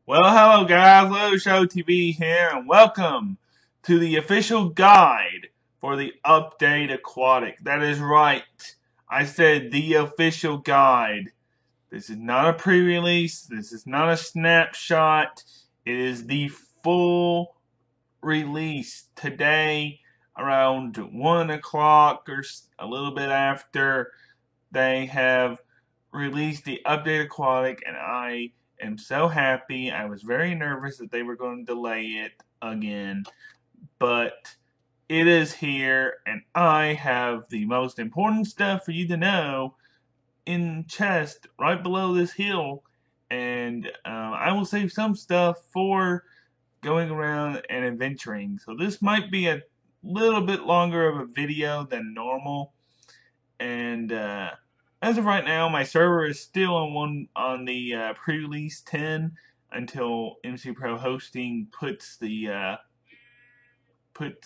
Well, hello guys, Low Show TV here, and welcome to the official guide for the Update Aquatic. That is right, I said the official guide. This is not a pre-release, this is not a snapshot, it is the full release. Today, around 1 o'clock or a little bit after, they have released the Update Aquatic, and I am so happy. I was very nervous that they were going to delay it again, but it is here, and I have the most important stuff for you to know in chest right below this hill, and I will save some stuff for going around and adventuring. So this might be a little bit longer of a video than normal, and as of right now, my server is still on the pre-release 10 until MC Pro Hosting puts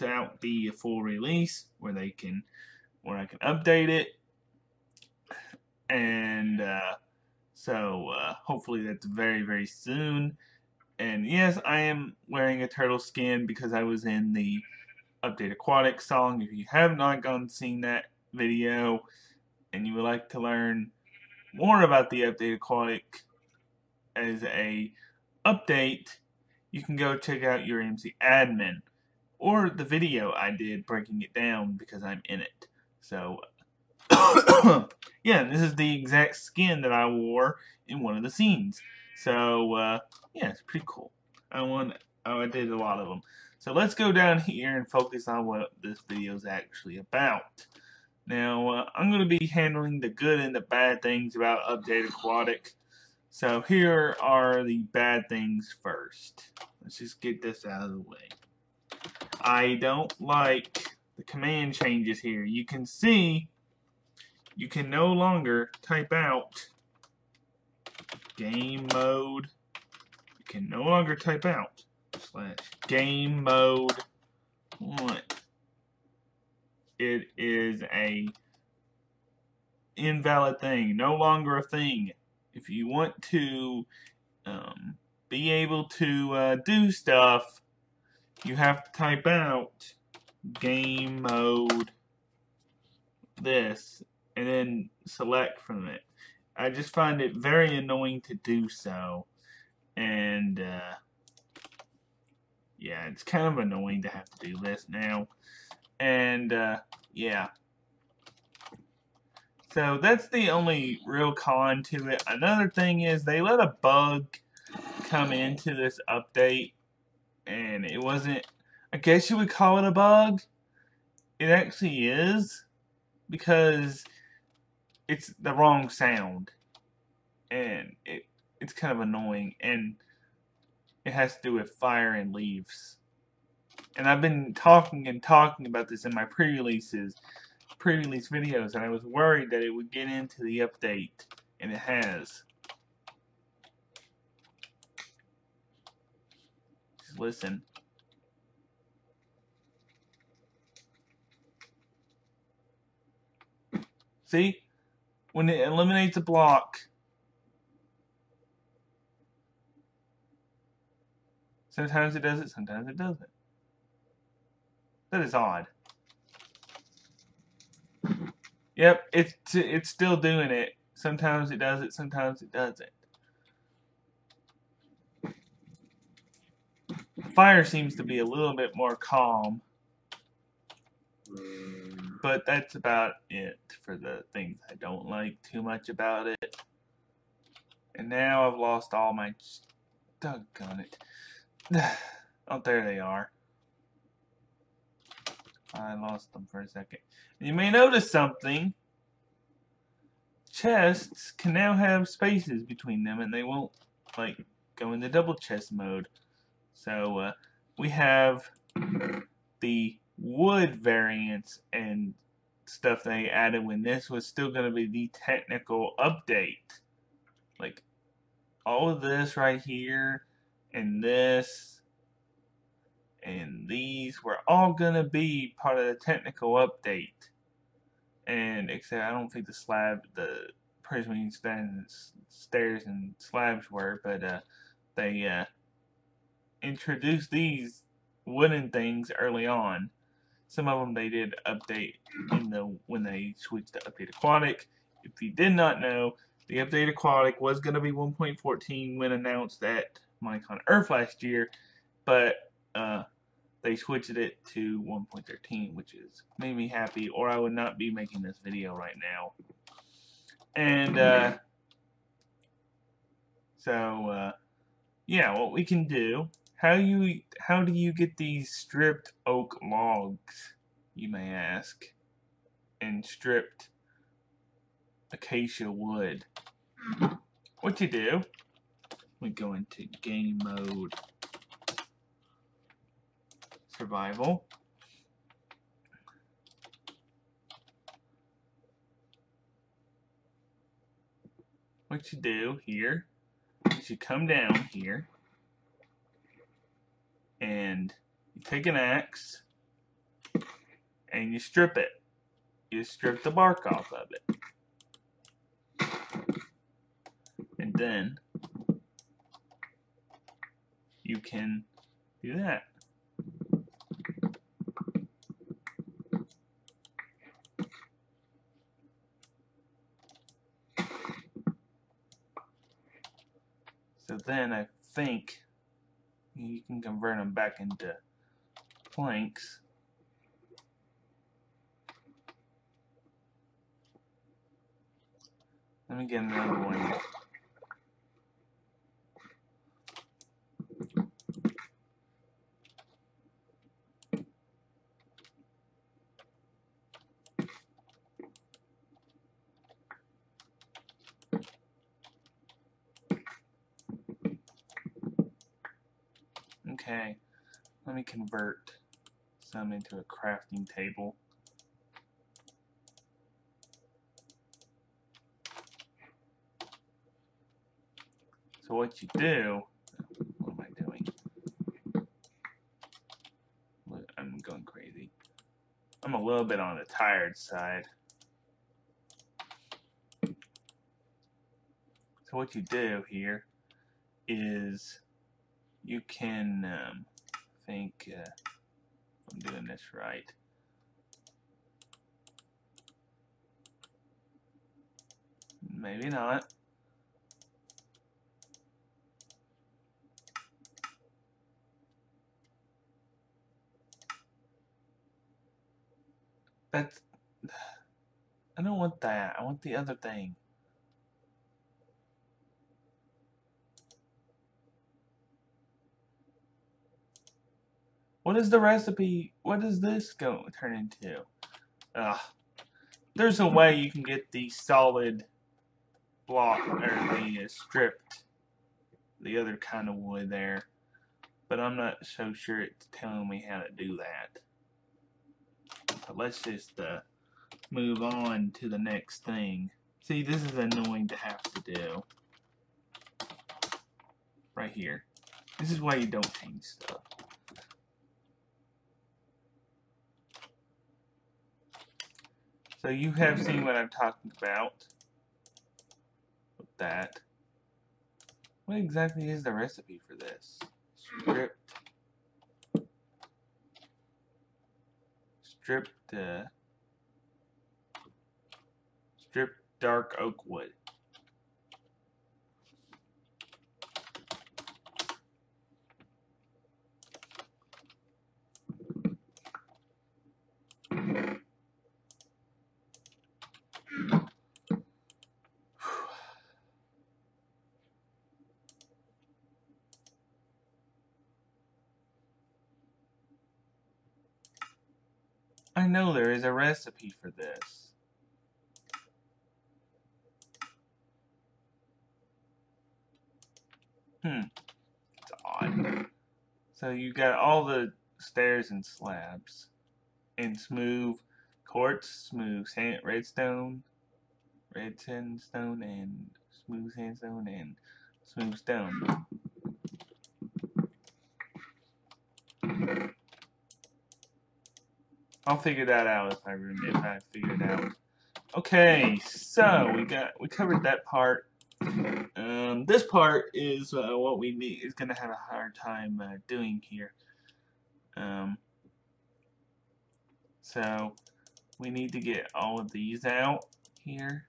out the full release where I can update it, and so hopefully that's very soon. And yes, I am wearing a turtle skin because I was in the Update Aquatic song. If you have not gone and seen that video, and you would like to learn more about the Update Aquatic as a update, you can go check out your MC admin or the video I did breaking it down because I'm in it. So yeah, this is the exact skin that I wore in one of the scenes. So yeah, it's pretty cool. I did a lot of them. So let's go down here and focus on what this video is actually about. Now, I'm going to be handling the good and the bad things about Update Aquatic. So here are the bad things first. Let's just get this out of the way. I don't like the command changes here. You can see you can no longer type out game mode. You can no longer type out /game mode 1. It is a invalid thing, no longer a thing. If you want to be able to do stuff, you have to type out game mode this and then select from it. I just find it very annoying to do so, and yeah, it's kind of annoying to have to do this now. And yeah, so that's the only real con to it. Another thing is they let a bug come into this update, and it wasn't, I guess you would call it a bug. It actually is, because it's the wrong sound, and it's kind of annoying, and it has to do with fire and leaves. And I've been talking about this in my pre-release videos, and I was worried that it would get into the update, and it has. Just listen. See? When it eliminates a block, sometimes it does it, sometimes it doesn't. That is odd. Yep, it's still doing it. Sometimes it does it, sometimes it doesn't. Fire seems to be a little bit more calm. But that's about it for the things I don't like too much about it. And now I've lost all my... Doggone it. Oh, there they are. I lost them for a second. And you may notice something. Chests can now have spaces between them, and they won't, like, go into double chest mode. So, we have the wood variants and stuff they added when this was still going to be the technical update. Like, all of this right here, and this, and these were all going to be part of the technical update. And except I don't think the prismarine stairs and slabs were, but they introduced these wooden things early on. Some of them they did update when they switched to Update Aquatic. If you did not know, the Update Aquatic was going to be 1.14 when announced at Minecon Earth last year, but they switched it to 1.13, which is made me happy, or I would not be making this video right now. And yeah, what we can do. How do you get these stripped oak logs, you may ask, and stripped acacia wood? What you do, we go into game mode, survival. What you do here is you come down here and you take an axe and you strip it. You strip the bark off of it. And then you can do that. So then I think you can convert them back into planks. Let me get another one. Okay, let me convert some into a crafting table. So what you do, what am I doing? I'm going crazy. I'm a little bit on the tired side. So what you do here is you can think if I'm doing this right. Maybe not. That's, I don't want that. I want the other thing. What is the recipe? What does this go turn into? There's a way you can get the solid block or the stripped, the other kind of wood there, but I'm not so sure it's telling me how to do that. But let's just move on to the next thing. See, this is annoying to have to do. Right here. This is why you don't change stuff. So you have seen what I'm talking about with that. What exactly is the recipe for this? Stripped dark oak wood. I know there is a recipe for this. It's odd. So you got all the stairs and slabs, and smooth quartz, smooth redstone, red sandstone, and smooth sandstone, and smooth stone. I'll figure that out if I figure it out. Okay, so we covered that part. This part is what we need is going to have a hard time doing here. So we need to get all of these out here.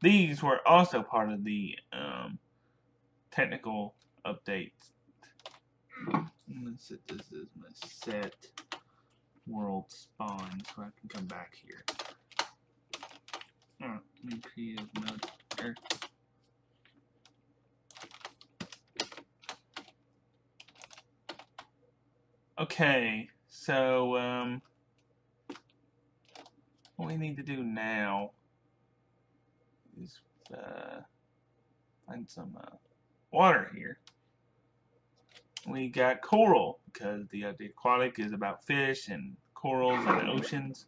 These were also part of the technical updates. I'm going to set this as my set world spawn so I can come back here. Oh, let me create a node here. Okay, so what we need to do now is find some water here. We got coral, because the aquatic is about fish and corals and oceans.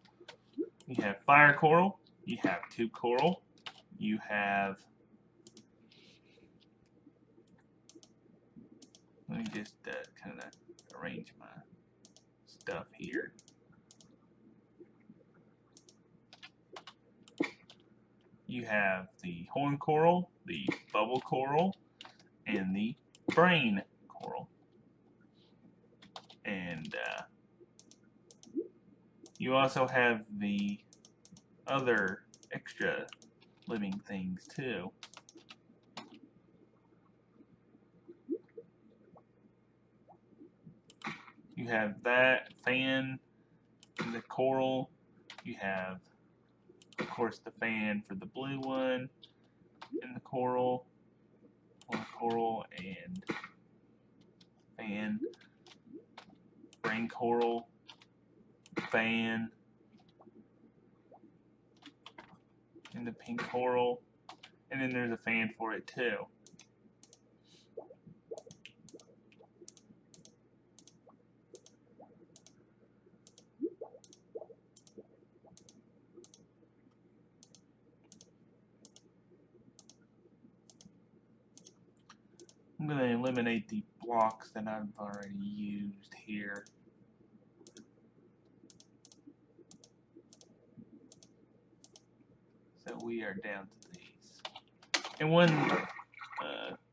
You have fire coral, you have tube coral, you have, let me just kind of arrange my stuff here. You have the horn coral, the bubble coral, and the brain coral. And you also have the other extra living things too. You have that fan, the coral. You have, of course, the fan for the blue one, and the coral, and fan, brain coral, fan, and the pink coral, and then there's a fan for it too. I'm going to eliminate the blocks that I've already used here. So we are down to these. And one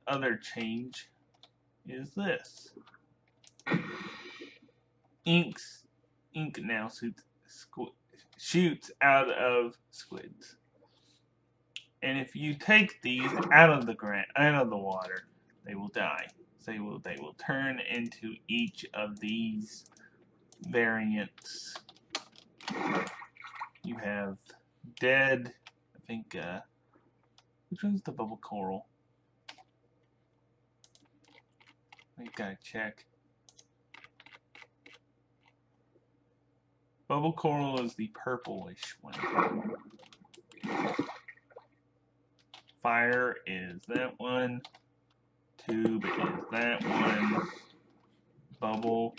other change is this. Ink now shoots out of squids. And if you take these out of the water, they will die. They will turn into each of these variants. You have dead, I think, which one's the bubble coral? I gotta check. Bubble coral is the purplish one. Fire is that one. Tube is that one. Bubble.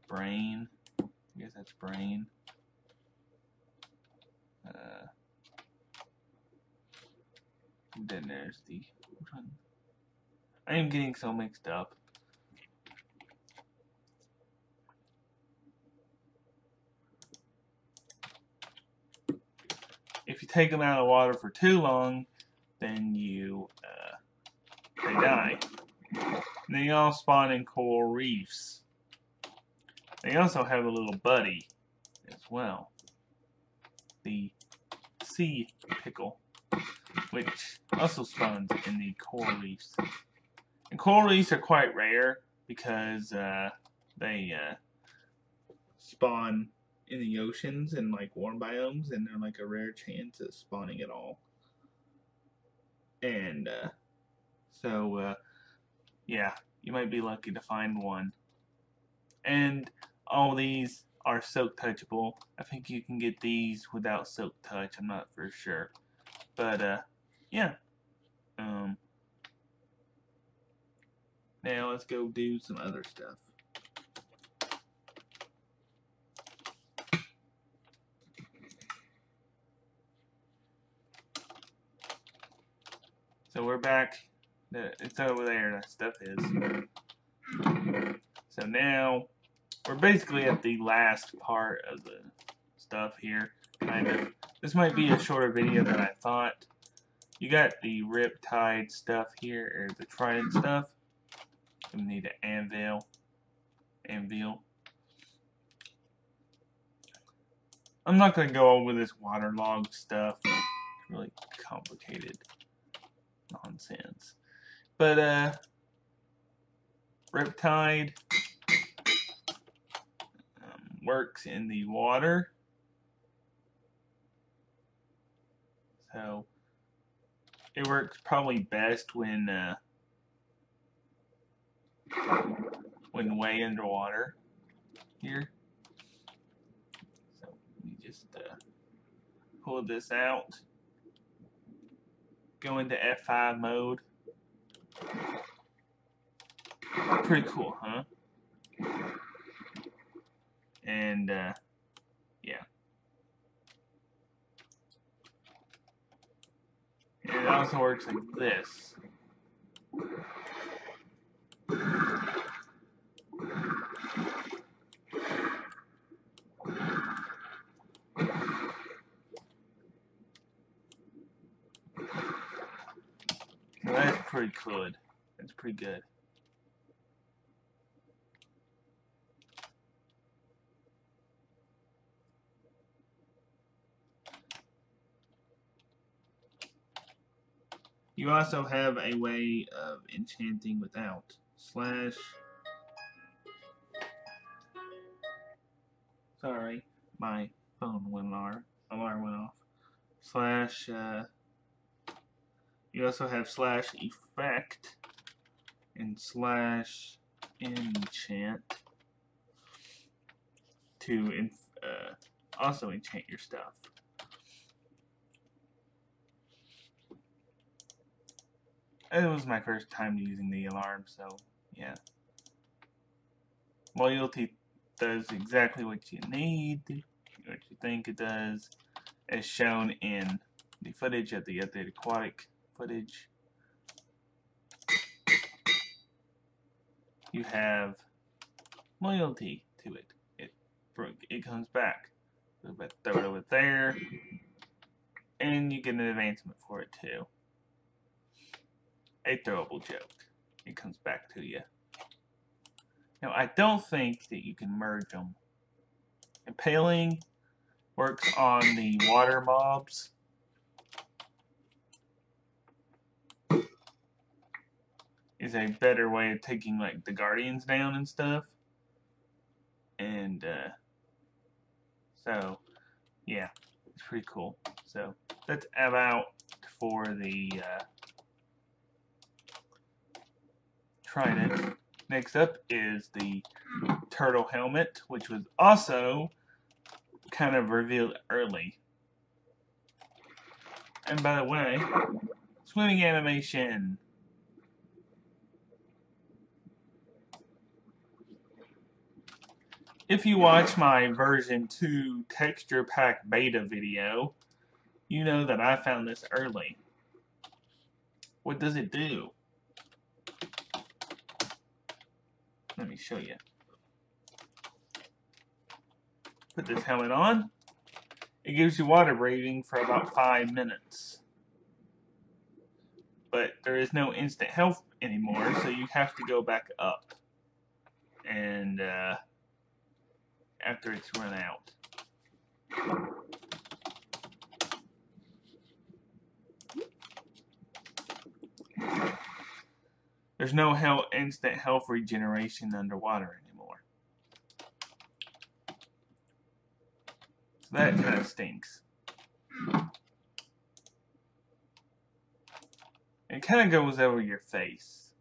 Brain. I guess that's brain. Then there's the, which one? I am getting so mixed up. If you take them out of the water for too long, then they die. And they all spawn in coral reefs. They also have a little buddy as well. The sea pickle, which also spawns in the coral reefs. And coral reefs are quite rare because they spawn in the oceans and like warm biomes, and they're like a rare chance of spawning at all. And so yeah, you might be lucky to find one. And all these are soak touchable. I think you can get these without soak touch. I'm not for sure, but yeah. Now let's go do some other stuff. So we're back. It's over there, that stuff is. So now we're basically at the last part of the stuff here, kind of. This might be a shorter video than I thought. You got the Riptide stuff here, or the Trident stuff. We need an anvil. I'm not going to go over this waterlogged stuff. It's really complicated nonsense. But, Riptide works in the water. So, it works probably best when way underwater here. So, let me just pull this out. Go into F5 mode. Pretty cool, huh? And, yeah. And it also works like this. So that's pretty good. That's pretty good. You also have a way of enchanting without slash. Sorry, my phone went alarm went off. Slash. You also have slash effect and slash enchant to also enchant your stuff. It was my first time using the alarm, so yeah. Loyalty does exactly what you need, what you think it does, as shown in the footage of the updated aquatic footage. You have loyalty to it. It comes back. Throw it over there, and you get an advancement for it too. A throwable joke. It comes back to you. Now, I don't think that you can merge them. Impaling works on the water mobs. Is a better way of taking like the guardians down and stuff. And so yeah, it's pretty cool. So that's about for the Trident. Next up is the turtle helmet, which was also kind of revealed early. And by the way, swimming animation. If you watch my version 2 texture pack beta video, you know that I found this early. What does it do? Let me show you. Put this helmet on. It gives you water breathing for about 5 minutes. But there is no instant health anymore, so you have to go back up. And after it's run out. There's no instant health regeneration underwater anymore. So that kind of stinks. It kind of goes over your face,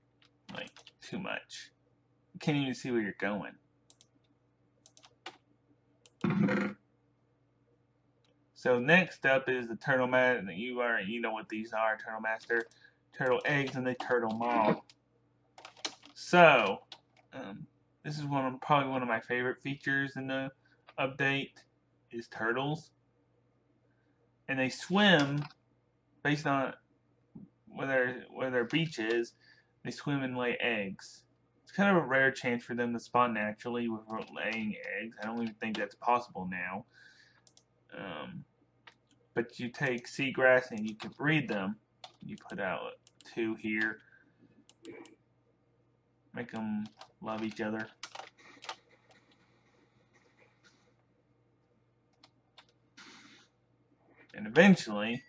like, too much. You can't even see where you're going. So next up is the turtle master. You know what these are: turtle master, turtle eggs, and the turtle mob. So this is probably one of my favorite features in the update is turtles, and they swim based on where their beach is. They swim and lay eggs. It's kind of a rare chance for them to spawn naturally with laying eggs. I don't even think that's possible now. But you take seagrass and you can breed them. You put out 2 here. Make them love each other. And eventually,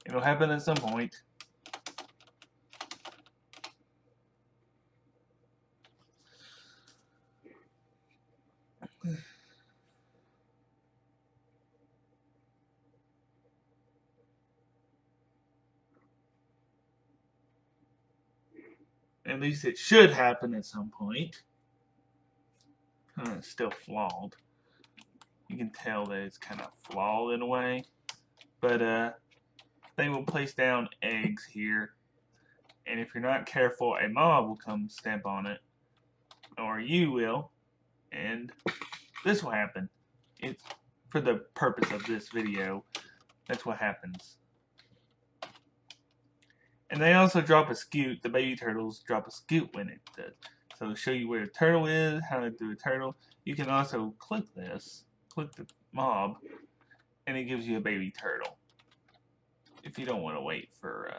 it'll happen at some point. At least it should happen at some point. It's still flawed. You can tell that it's kind of flawed in a way. But they will place down eggs here. And if you're not careful, a mob will come stamp on it. Or you will. And this will happen. It's for the purpose of this video. That's what happens. And they also drop a scoot. The baby turtles drop a scoot when it does. So to show you where the turtle is, how to do a turtle, you can also click this, click the mob, and it gives you a baby turtle. If you don't want to wait for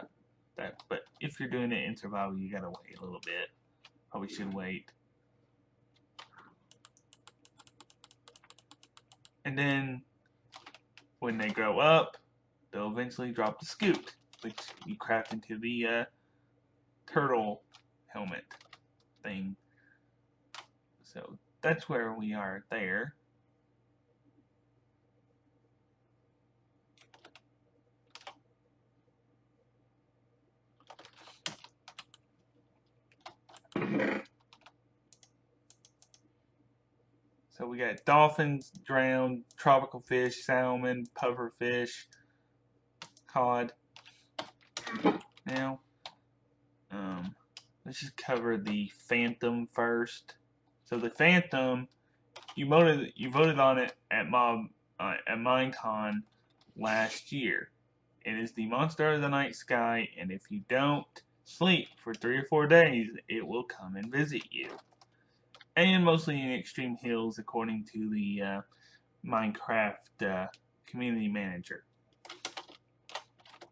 that. But if you're doing it in survival, you gotta wait a little bit. Probably should wait. And then when they grow up, they'll eventually drop the scoot, which you craft into the turtle helmet thing. So that's where we are there. So we got dolphins, drowned, tropical fish, salmon, pufferfish, cod. Now, let's just cover the Phantom first. So the Phantom, you voted on it at Minecon last year. It is the monster of the night sky, and if you don't sleep for 3 or 4 days, it will come and visit you. And mostly in extreme hills, according to the Minecraft community manager.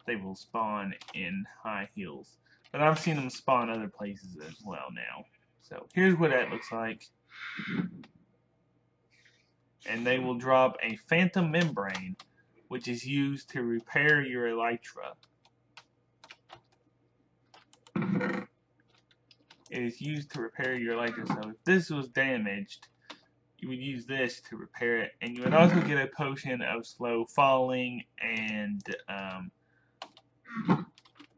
They will spawn in high hills. But I've seen them spawn other places as well now. So here's what that looks like. And they will drop a Phantom Membrane, which is used to repair your elytra. It is used to repair your elytra. So if this was damaged, you would use this to repair it. And you would also get a potion of slow falling and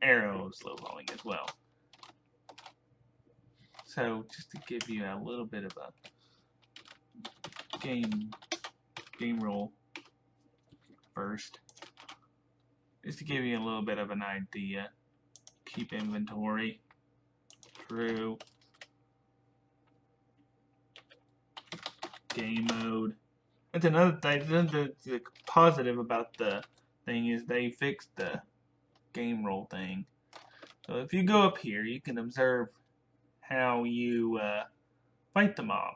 arrow of slow falling as well. So just to give you a little bit of a game roll first, just to give you a little bit of an idea. Keep inventory. True. Game mode. That's another thing. The positive about the thing is they fixed the game roll thing. So if you go up here, you can observe how you fight the mob.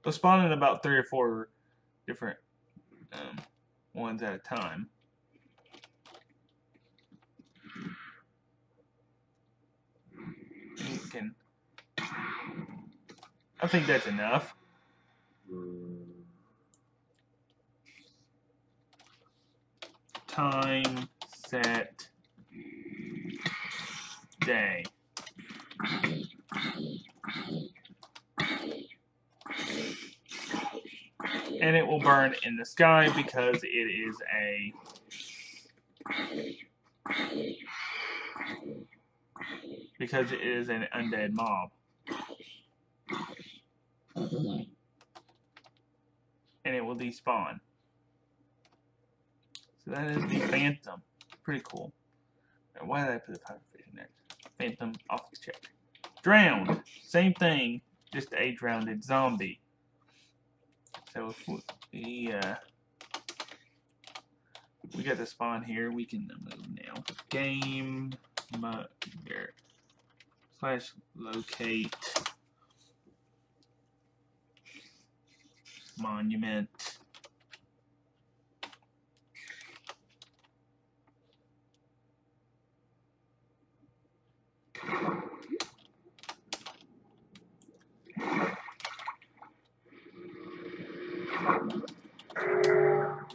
They'll spawn in about 3 or 4 different ones at a time. You can. I think that's enough. Time, set, day. And it will burn in the sky because it is an undead mob. And it will despawn. So that is the Phantom. Pretty cool. Why did I put the pufferfish in there? Phantom, office check. Drowned. Same thing, just a drowned zombie. So if we got the spawn here, we can move now. Game slash locate monument.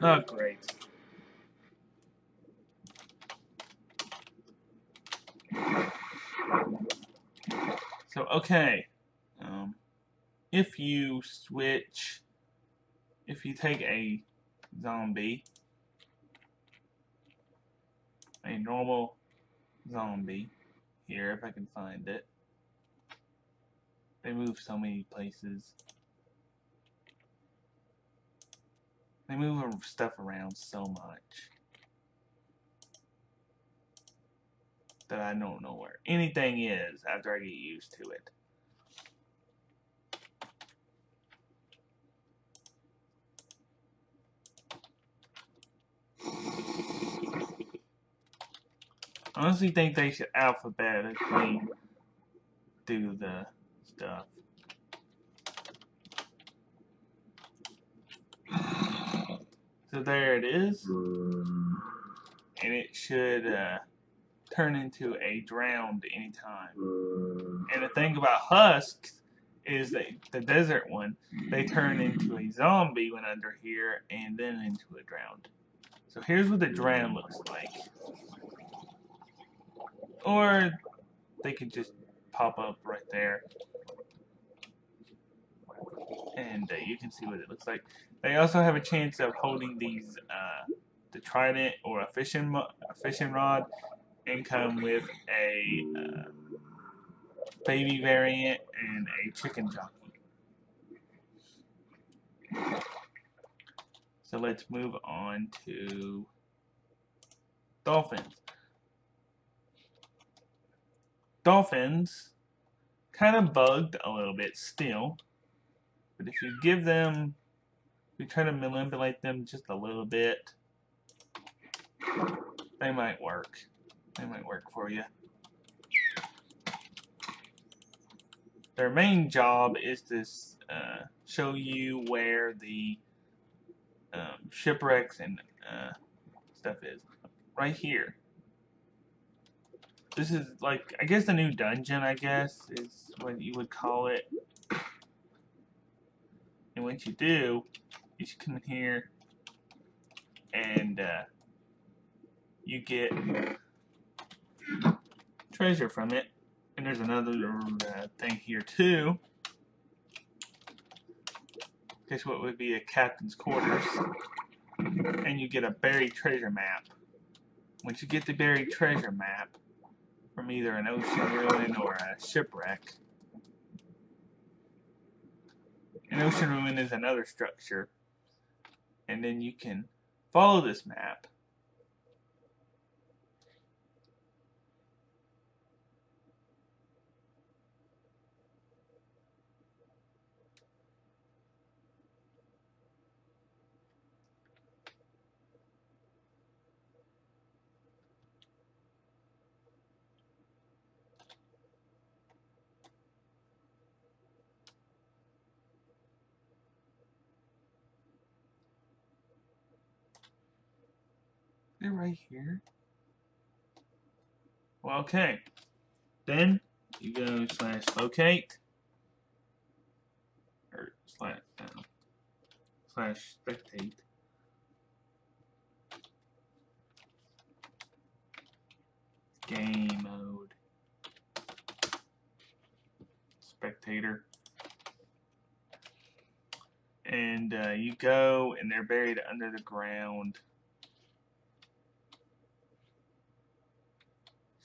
Oh, great. So, okay. If you take a zombie, a normal zombie, here, if I can find it. They move so many places. They move stuff around so much that I don't know where anything is after I get used to it. I honestly think they should alphabetically do the stuff. So there it is. And it should turn into a drowned anytime. And the thing about husks is that the desert one, they turn into a zombie when under here and then into a drowned. So here's what the drowned looks like. Or they could just pop up right there. And you can see what it looks like. They also have a chance of holding these, the trident or a fishing rod, and come with a baby variant and a chicken jockey. So let's move on to dolphins. Dolphins kind of bugged a little bit still, but if you give them, you try to manipulate them just a little bit, they might work. They might work for you. Their main job is to show you where the shipwrecks and stuff is. Right here. This is like, I guess the new dungeon, I guess, is what you would call it. And what you do, you should come in here and you get treasure from it. And there's another thing here too. Guess what would be a captain's quarters. And you get a buried treasure map. Once you get the buried treasure map from either an ocean ruin or a shipwreck, an ocean ruin is another structure, and then you can follow this map. They're right here. Well, okay. Then you go slash locate or slash spectate. Game mode. Spectator. And you go, and they're buried under the ground.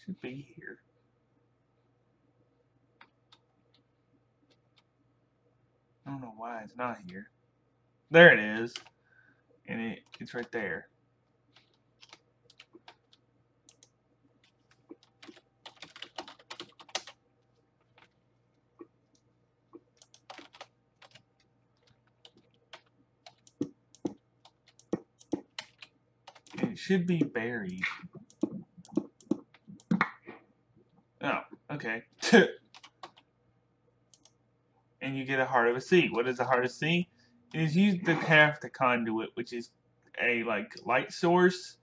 Should be here. I don't know why it's not here. There it is. And it's right there. And it should be buried. Okay. And you get a Heart of a Sea. What is a Heart of Sea? It is used to craft the conduit, which is a light source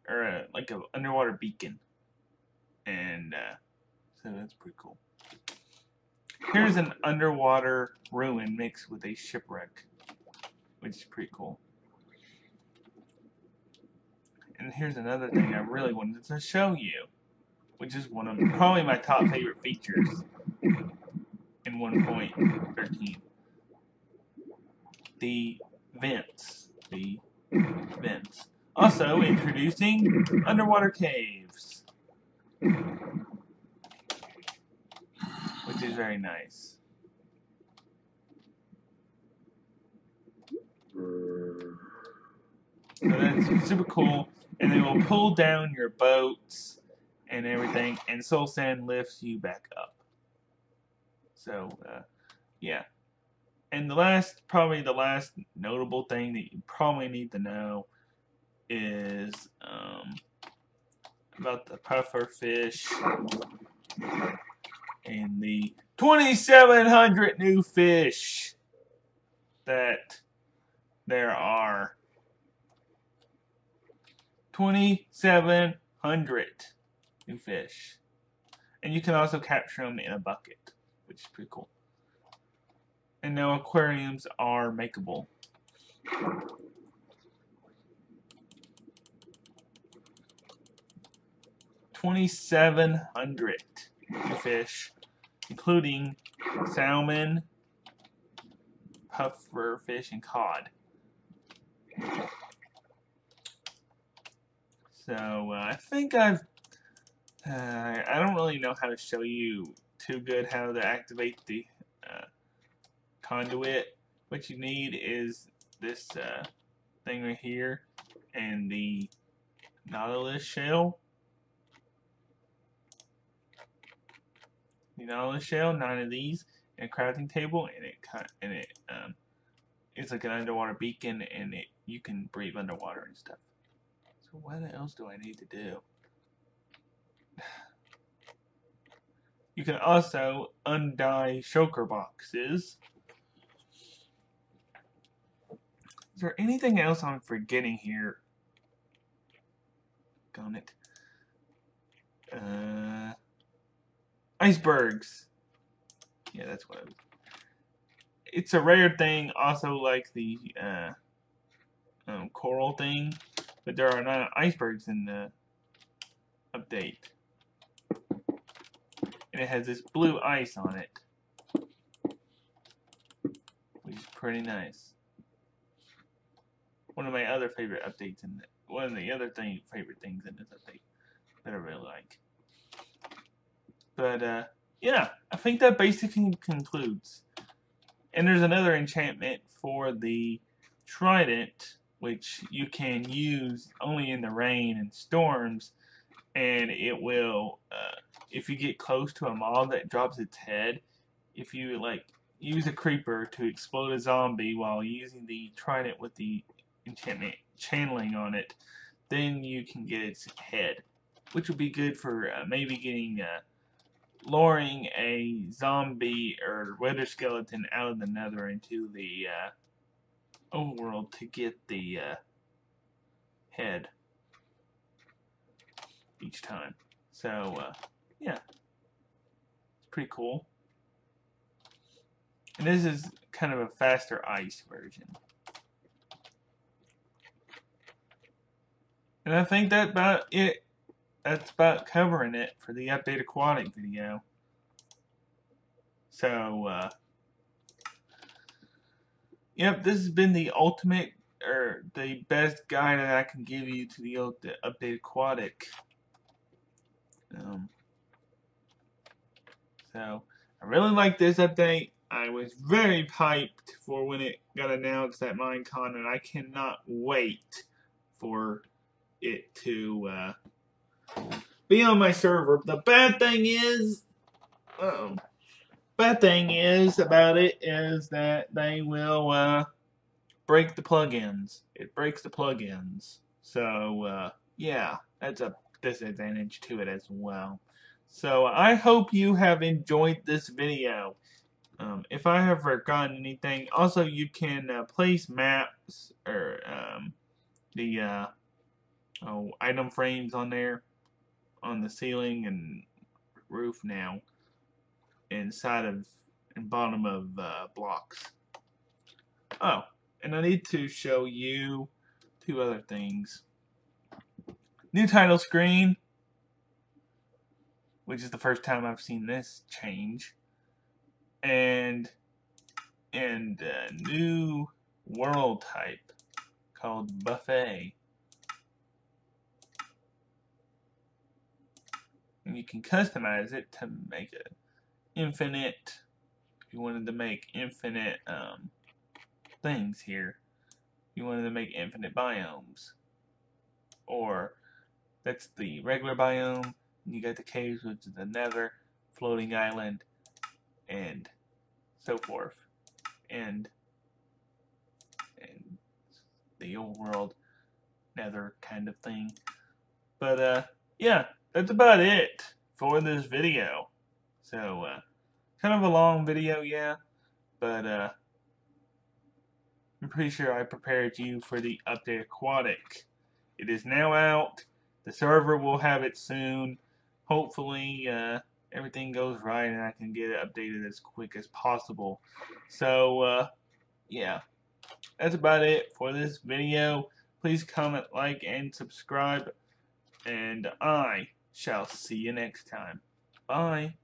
or like an underwater beacon. And so that's pretty cool. Here's an underwater ruin mixed with a shipwreck, which is pretty cool. And here's another thing I really wanted to show you, which is one of probably my top favorite features in 1.13. The vents. Also introducing underwater caves, which is very nice. So that's super cool. And they will pull down your boats and everything, and Soul Sand lifts you back up. So, yeah. And probably the last notable thing that you probably need to know is about the puffer fish and the 2,700 new fish that there are. 2,700 new fish. And you can also capture them in a bucket, which is pretty cool. And now aquariums are makeable. 2,700 new fish, including salmon, puffer fish, and cod. So I think I don't really know how to show you too good how to activate the conduit. What you need is this thing right here and the Nautilus shell. The Nautilus shell, 9 of these, and a crafting table, and it's like an underwater beacon, and you can breathe underwater and stuff. So what else do I need to do? You can also undye shulker boxes. Is there anything else I'm forgetting here? Got it. Icebergs. Yeah, that's what I was. It's a rare thing, also like the coral thing, but there are not icebergs in the update. And it has this blue ice on it, which is pretty nice. One of my other favorite updates in one of the other favorite things in this update that I really like. But yeah, I think that basically concludes. And there's another enchantment for the trident, which you can use only in the rain and storms, and it will, if you get close to a mob that drops its head, if you use a creeper to explode a zombie while using the trident with the enchantment channeling on it, then you can get its head, which would be good for maybe getting luring a zombie or wither skeleton out of the nether into the overworld to get the head each time. So yeah, it's pretty cool. And this is kind of a faster ice version. And I think that's about it. That's about covering it for the Update Aquatic video. So, yep, this has been the ultimate, or the best guide that I can give you to the Update Aquatic. So, I really like this update. I was very hyped for when it got announced at Minecon, and I cannot wait for it to be on my server. The bad thing is, about it is that they will break the plugins. It breaks the plugins. So yeah, that's a disadvantage to it as well. So I hope you have enjoyed this video. If I have forgotten anything, also you can place maps or the item frames on there, on the ceiling and roof now, inside of and bottom of blocks. Oh, and I need to show you two other things. New title screen, which is the first time I've seen this change, and a new world type called buffet. And you can customize it to make it infinite. If you wanted to make infinite things here, you wanted to make infinite biomes, or that's the regular biome. You got the caves, which is the nether, floating island, and so forth, and the old world nether kind of thing. But yeah, that's about it for this video. So kind of a long video, yeah, but I'm pretty sure I prepared you for the update Aquatic. It is now out. The server will have it soon. Hopefully everything goes right and I can get it updated as quick as possible. So yeah, that's about it for this video. Please comment, like, and subscribe. And I shall see you next time. Bye.